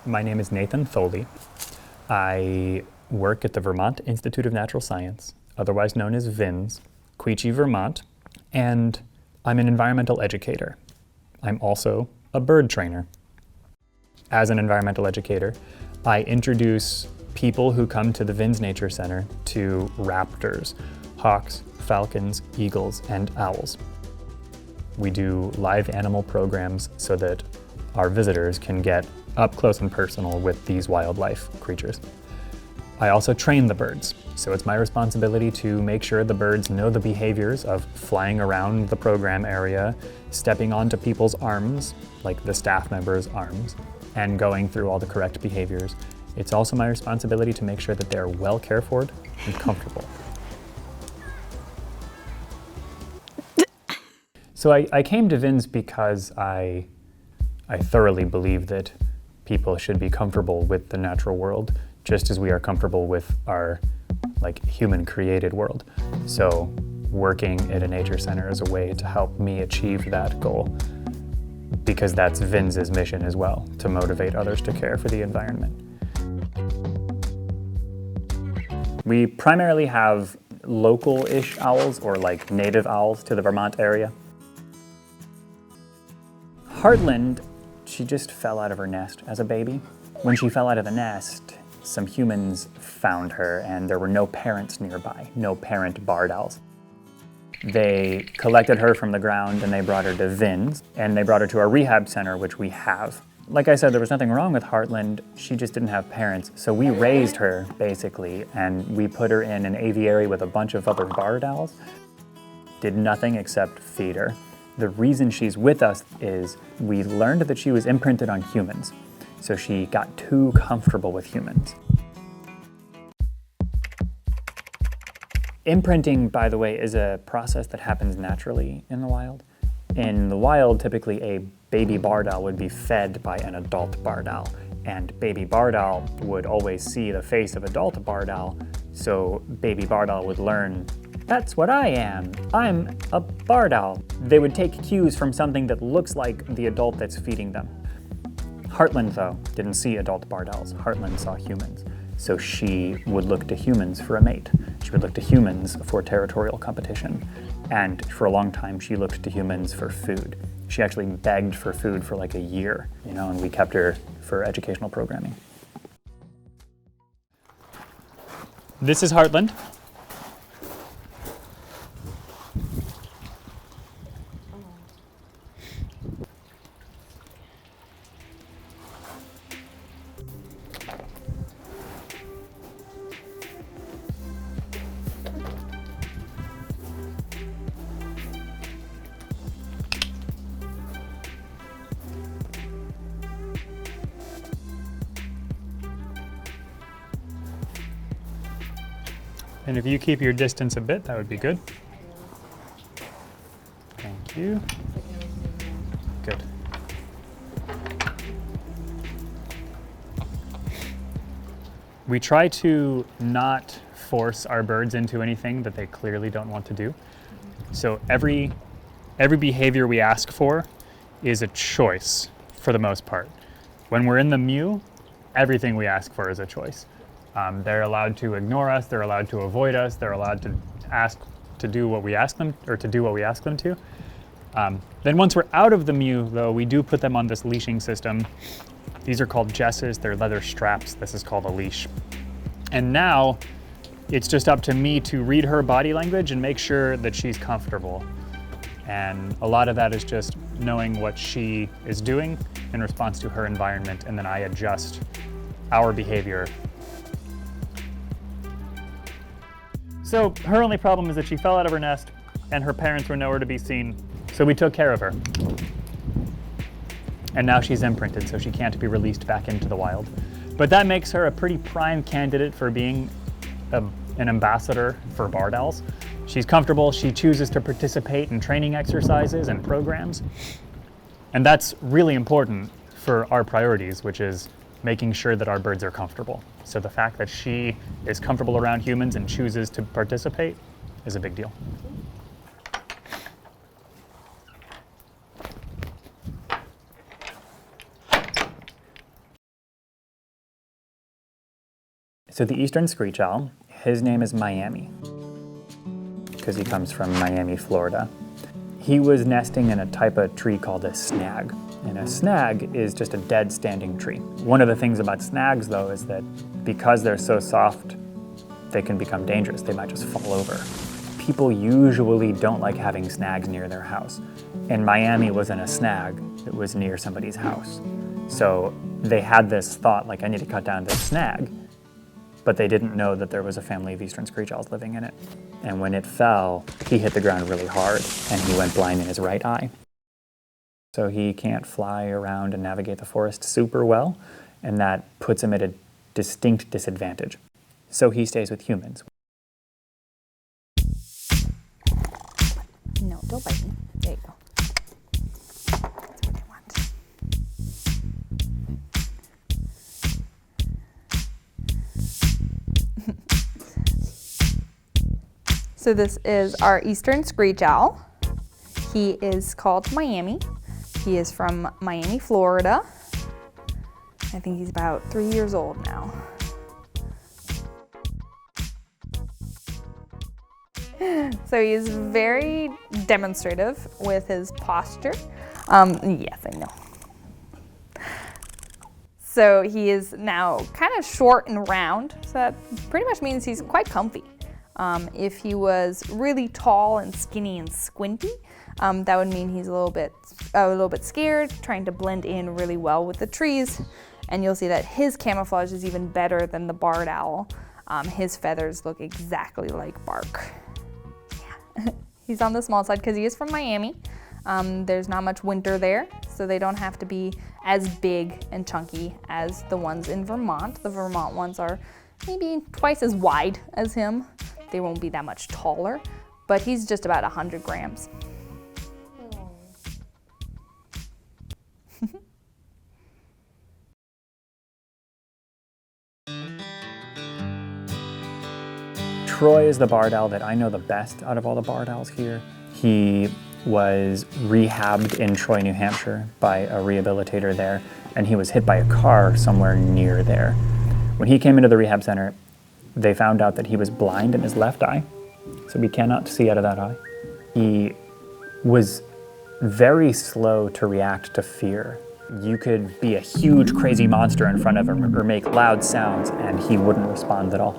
My name is Nathan Foley. I work at the Vermont Institute of Natural Science, otherwise known as VINS, Quechee, Vermont, and I'm an environmental educator. I'm also a bird trainer. As an environmental educator, I introduce people who come to the VINS Nature Center to raptors, hawks, falcons, eagles, and owls. We do live animal programs so that our visitors can get up close and personal with these wildlife creatures. I also train the birds, so it's my responsibility to make sure the birds know the behaviors of flying around the program area, stepping onto people's arms, like the staff members' arms, and going through all the correct behaviors. It's also my responsibility to make sure that they're well cared for and comfortable. So I came to VINS because I thoroughly believe that people should be comfortable with the natural world, just as we are comfortable with our human-created world. So working at a nature center is a way to help me achieve that goal, because that's VINS's mission as well, to motivate others to care for the environment. We primarily have local-ish owls, or native owls to the Vermont area. Heartland, she just fell out of her nest as a baby. When she fell out of the nest, some humans found her and there were no parents nearby, no parent barred owls. They collected her from the ground and they brought her to VINS, and they brought her to our rehab center, which we have. Like I said, there was nothing wrong with Heartland, she just didn't have parents. So we raised her, basically, and we put her in an aviary with a bunch of other barred owls. Did nothing except feed her. The reason she's with us is we learned that she was imprinted on humans, so she got too comfortable with humans. Imprinting, by the way, is a process that happens naturally in the wild. In the wild, typically a baby barred owl would be fed by an adult barred owl, and baby barred owl would always see the face of adult barred owl, so baby barred owl would learn, that's what I am. I'm a barred owl. They would take cues from something that looks like the adult that's feeding them. Heartland, though, didn't see adult barred owls. Heartland saw humans. So she would look to humans for a mate. She would look to humans for territorial competition. And for a long time, she looked to humans for food. She actually begged for food for a year, and we kept her for educational programming. This is Heartland. And if you keep your distance a bit, that would be good. Thank you. Good. We try to not force our birds into anything that they clearly don't want to do. So every behavior we ask for is a choice for the most part. When we're in the mew, everything we ask for is a choice. They're allowed to ignore us, they're allowed to avoid us, they're allowed to ask to do what we ask them, or to do what we ask them to. Then once we're out of the mew, though, we do put them on this leashing system. These are called jesses, they're leather straps. This is called a leash. And now it's just up to me to read her body language and make sure that she's comfortable. And a lot of that is just knowing what she is doing in response to her environment, and then I adjust our behavior. So her only problem is that she fell out of her nest and her parents were nowhere to be seen, so we took care of her. And now she's imprinted, so she can't be released back into the wild. But that makes her a pretty prime candidate for being an ambassador for barred owls. She's comfortable, she chooses to participate in training exercises and programs. And that's really important for our priorities, which is making sure that our birds are comfortable. So the fact that she is comfortable around humans and chooses to participate is a big deal. So the eastern screech owl, his name is Miami, because he comes from Miami, Florida. He was nesting in a type of tree called a snag. And a snag is just a dead standing tree. One of the things about snags, though, is that because they're so soft, they can become dangerous. They might just fall over. People usually don't like having snags near their house. And Miami wasn't a snag, it was near somebody's house. So they had this thought, like, I need to cut down this snag, but they didn't know that there was a family of eastern screech owls living in it. And when it fell, he hit the ground really hard, and he went blind in his right eye. So he can't fly around and navigate the forest super well, and that puts him at a distinct disadvantage. So he stays with humans. No, don't bite me. There you go. That's what I want. So this is our eastern screech owl. He is called Miami. He is from Miami, Florida. I think he's about 3 years old now. So he's very demonstrative with his posture. Yes, I know. So he is now kind of short and round, so that pretty much means he's quite comfy. If he was really tall and skinny and squinty, that would mean he's a little bit scared, trying to blend in really well with the trees. And you'll see that his camouflage is even better than the barred owl. His feathers look exactly like bark. Yeah. He's on the small side because he is from Miami. There's not much winter there, so they don't have to be as big and chunky as the ones in Vermont. The Vermont ones are maybe twice as wide as him. They won't be that much taller, but he's just about 100 grams. Troy is the barred owl that I know the best out of all the barred owls here. He was rehabbed in Troy, New Hampshire by a rehabilitator there, and he was hit by a car somewhere near there. When he came into the rehab center, they found out that he was blind in his left eye, so he cannot see out of that eye. He was very slow to react to fear. You could be a huge, crazy monster in front of him or make loud sounds, and he wouldn't respond at all,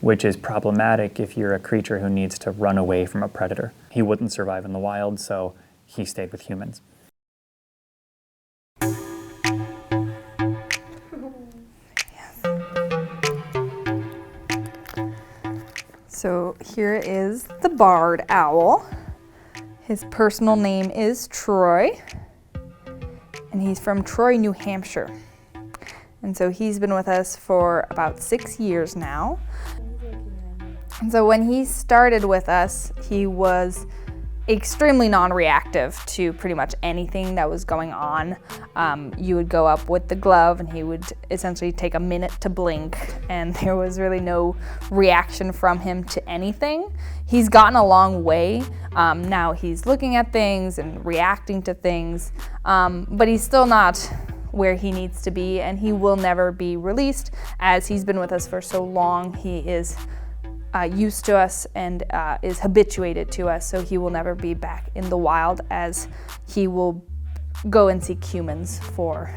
which is problematic if you're a creature who needs to run away from a predator. He wouldn't survive in the wild, so he stayed with humans. So here is the barred owl. His personal name is Troy, and he's from Troy, New Hampshire. And so he's been with us for about 6 years now. And so when he started with us, he was extremely non-reactive to pretty much anything that was going on. You would go up with the glove and he would essentially take a minute to blink, and there was really no reaction from him to anything. He's gotten a long way. Now he's looking at things and reacting to things, but he's still not where he needs to be, and he will never be released. As he's been with us for so long, he is used to us and is habituated to us, so he will never be back in the wild, as he will go and seek humans for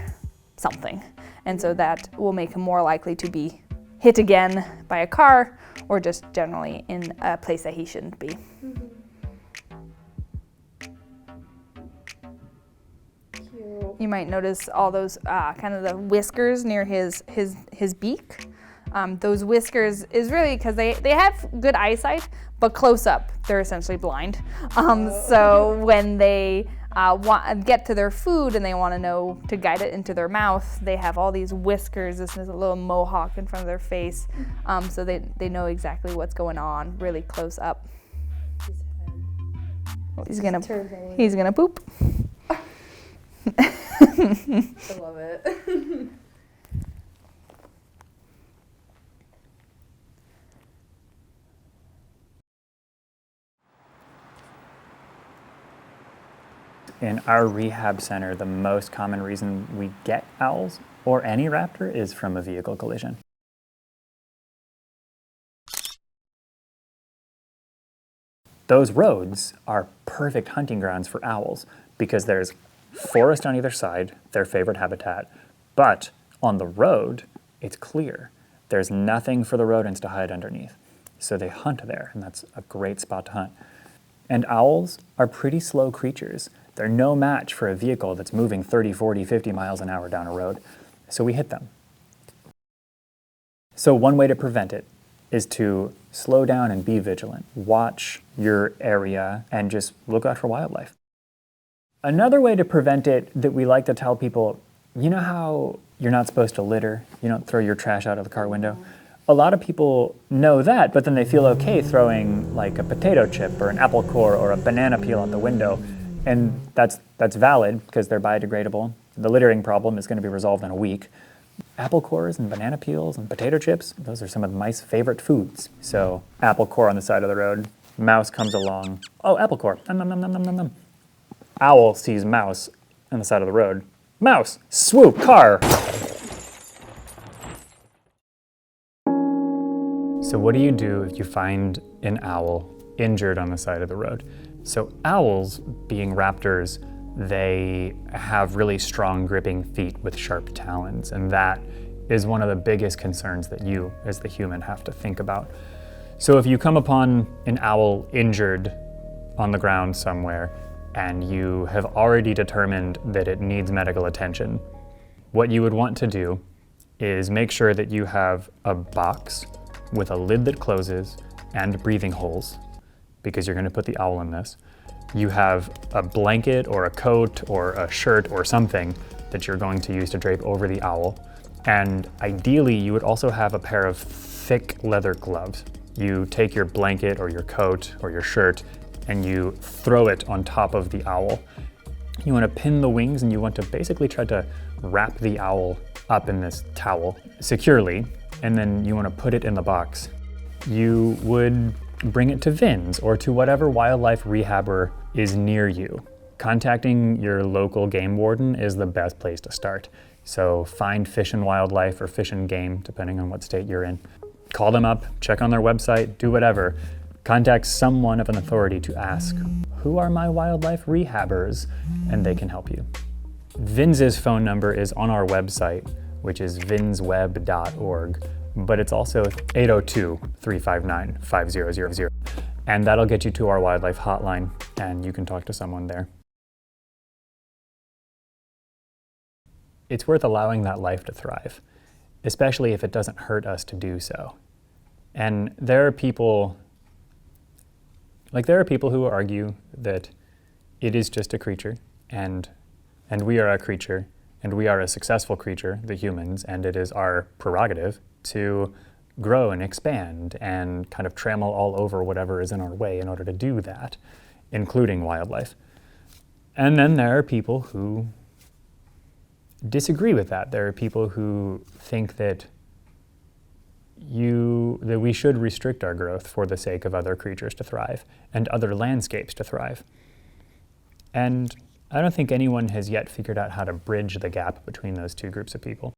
something. And so that will make him more likely to be hit again by a car or just generally in a place that he shouldn't be. Mm-hmm. Cute. You might notice all those kind of the whiskers near his beak. Those whiskers is really because they have good eyesight, but close up, they're essentially blind. So when they get to their food and they want to know to guide it into their mouth, they have all these whiskers. This is a little mohawk in front of their face, so they know exactly what's going on really close up. He's gonna poop. I love it. In our rehab center, the most common reason we get owls or any raptor is from a vehicle collision. those roads are perfect hunting grounds for owls because there's forest on either side, their favorite habitat, but on the road, it's clear. There's nothing for the rodents to hide underneath. So they hunt there, and that's a great spot to hunt. And owls are pretty slow creatures. They're no match for a vehicle that's moving 30, 40, 50 miles an hour down a road. So we hit them. So one way to prevent it is to slow down and be vigilant. Watch your area and just look out for wildlife. Another way to prevent it that we like to tell people, you know how you're not supposed to litter? You don't throw your trash out of the car window? A lot of people know that, but then they feel okay throwing like a potato chip or an apple core or a banana peel out the window. And that's valid because they're biodegradable. The littering problem is going to be resolved in a week. Apple cores and banana peels and potato chips, those are some of mice' favorite foods. So apple core on the side of the road, mouse comes along, oh, apple core, nom, nom, nom, nom, nom, nom, nom. Owl sees mouse on the side of the road. Mouse, swoop, car. So what do you do if you find an owl injured on the side of the road? So owls, being raptors, they have really strong gripping feet with sharp talons, and that is one of the biggest concerns that you, as the human, have to think about. So if you come upon an owl injured on the ground somewhere, and you have already determined that it needs medical attention, what you would want to do is make sure that you have a box with a lid that closes and breathing holes, because you're going to put the owl in this. You have a blanket or a coat or a shirt or something that you're going to use to drape over the owl. And ideally, you would also have a pair of thick leather gloves. You take your blanket or your coat or your shirt and you throw it on top of the owl. You want to pin the wings and you want to basically try to wrap the owl up in this towel securely, and then you want to put it in the box. You would bring it to VINS or to whatever wildlife rehabber is near you. Contacting your local game warden is the best place to start. So find Fish and Wildlife or Fish and Game, depending on what state you're in. Call them up, check on their website, do whatever. Contact someone of an authority to ask, who are my wildlife rehabbers? And they can help you. VINS's phone number is on our website, which is vinsweb.org, but it's also 802-359-5000. And that'll get you to our wildlife hotline, and you can talk to someone there. It's worth allowing that life to thrive, especially if it doesn't hurt us to do so. And there are people who argue that it is just a creature, and we are a creature, and we are a successful creature, the humans, and it is our prerogative to grow and expand and kind of trammel all over whatever is in our way in order to do that, including wildlife. And then there are people who disagree with that. There are people who think that we should restrict our growth for the sake of other creatures to thrive and other landscapes to thrive. And I don't think anyone has yet figured out how to bridge the gap between those two groups of people.